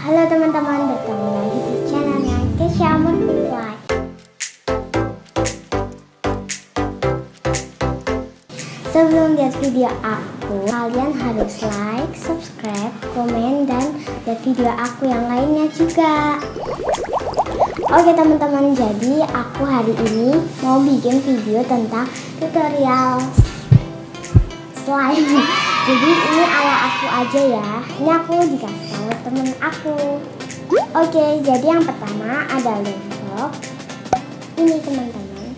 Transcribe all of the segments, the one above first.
Halo teman-teman, bertemu lagi di channelnya Kesha Multiply. Sebelum lihat video aku, kalian harus like, subscribe, komen, dan lihat video aku yang lainnya juga. Oke teman-teman, jadi aku hari ini mau bikin video tentang tutorial slime. Jadi ini ala aku aja ya. Ini aku dikasih tahu temen aku. Oke, jadi yang pertama ada lembok. Ini teman-teman.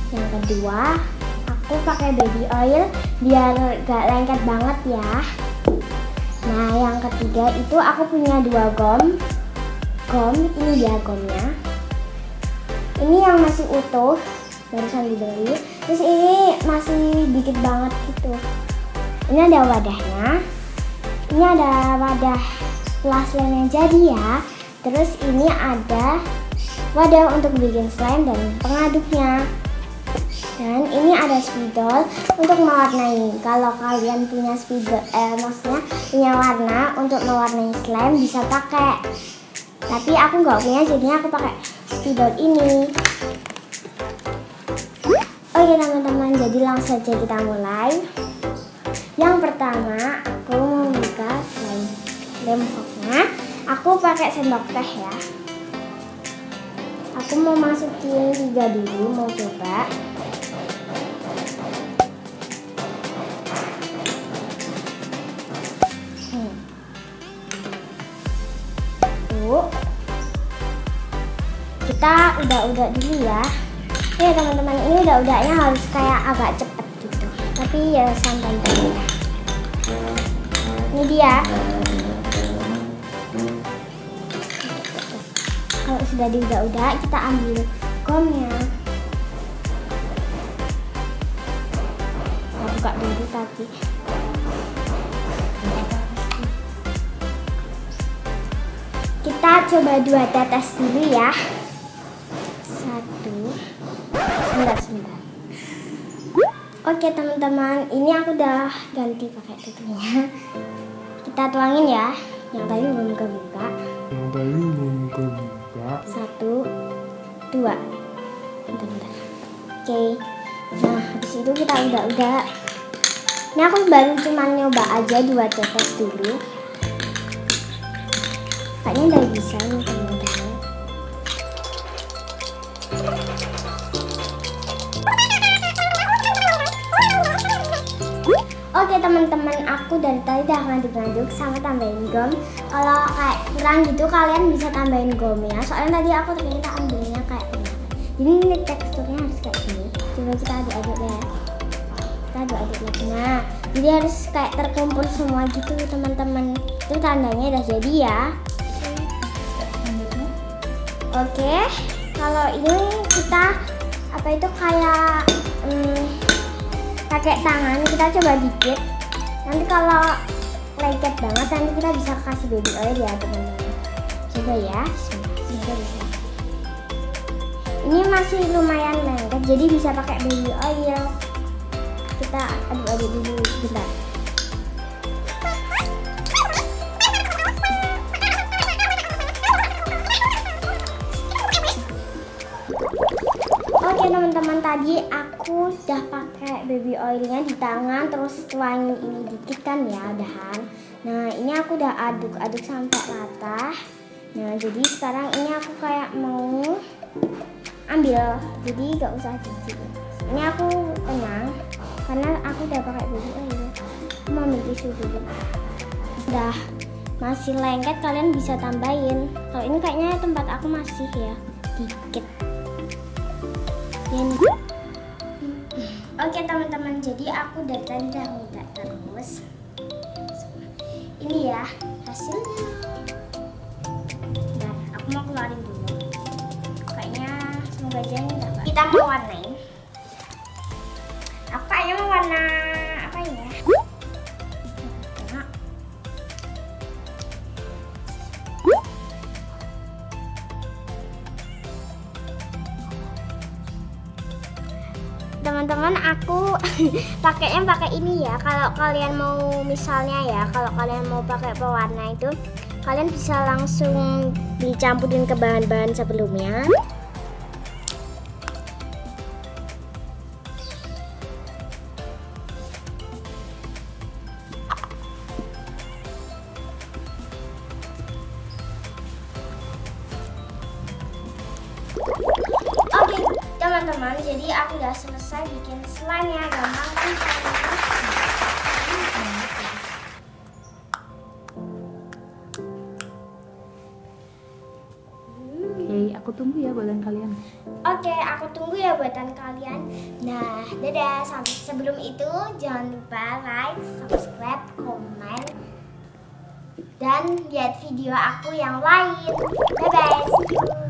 Yang kedua, aku pakai baby oil biar gak lengket banget ya. Nah, yang ketiga itu aku punya 2 gom. Ini dia gomnya. Ini yang masih utuh, barusan dibeli. Terus ini masih dikit banget gitu. Ini ada wadahnya. Ini ada wadah setelah slime jadi ya. Terus ini ada wadah untuk bikin slime dan pengaduknya. Dan ini ada spidol untuk mewarnai. Kalau kalian punya spidol, maksudnya punya warna untuk mewarnai slime bisa pakai. Tapi aku nggak punya, jadinya aku pakai spidol ini. Oke teman-teman, jadi langsung saja kita mulai. Yang pertama, aku membuka lemboknya. Aku pakai sendok teh ya. Aku mau masukin 3 dulu, mau coba. Kita udah dulu ya. Oke teman-teman, ini udah-udahnya harus kayak agak cepet gitu. Tapi ya santai dulu. Ini dia. Kalau sudah diudah-udah, kita ambil gomnya. Kita buka dulu tadi. Kita coba 2 tetes dulu ya. Sebentar. Oke teman-teman, ini aku udah ganti pakai tutupnya. Kita tuangin ya. Yang tadi belum kebuka. 1, 2. Bentar. Oke. Nah, habis itu kita udah. Ini aku baru cuma nyoba aja 2 tetes dulu. Kayaknya udah bisa nih teman-teman. Oke teman-teman, aku dari tadi udah ngaduk-ngaduk sama tambahin gom. Kalau kayak kurang gitu kalian bisa tambahin gom ya. Soalnya tadi aku ternyata ambilnya kayak ini. Jadi ini teksturnya harus kayak gini. Coba kita aduk-aduk ya. Kita aduk-aduk lagi. Nah, jadi harus kayak terkumpul semua gitu teman-teman. Itu tandanya udah jadi ya. Oke, kalau ini kita apa itu kayak pakai tangan, kita coba dikit. Nanti kalau lengket banget nanti kita bisa kasih baby oil ya teman-teman. Coba ya, semoga bisa. Ini masih lumayan lengket, jadi bisa pakai baby oil. Kita aduk-aduk dulu bentar. Oke teman-teman, tadi aku udah pakai baby oilnya di tangan, terus tuangin ini dikit kan ya udahan. Nah ini aku udah aduk-aduk sampai rata. Nah jadi sekarang ini aku kayak mau ambil, jadi gak usah jijik. Ini aku tenang karena aku udah pakai baby oil. Aku mau ambil tisu dulu. Udah masih lengket, kalian bisa tambahin. Kalau ini kayaknya tempat aku masih ya dikit. Oke teman-teman, jadi aku dari tadi udah minta terus. Ini ya hasilnya. Nah, aku mau keluarin dulu. Kayaknya semoga aja ini dapat. Kita mau warnain. Aku kayaknya mau warna apa ya? teman-teman, aku pakainya pakai ini ya. Kalau kalian mau misalnya ya, kalau kalian mau pakai pewarna itu, kalian bisa langsung dicampurin ke bahan-bahan sebelumnya. Oke, teman-teman, jadi aku udah selesai bikin slime-nya. Gampang kan? Oke, aku tunggu ya buatan kalian. Oke, aku tunggu ya buatan kalian. Nah, dadah. Sampai sebelum itu, jangan lupa like, subscribe, komen, dan lihat video aku yang lain. Bye-bye. See you.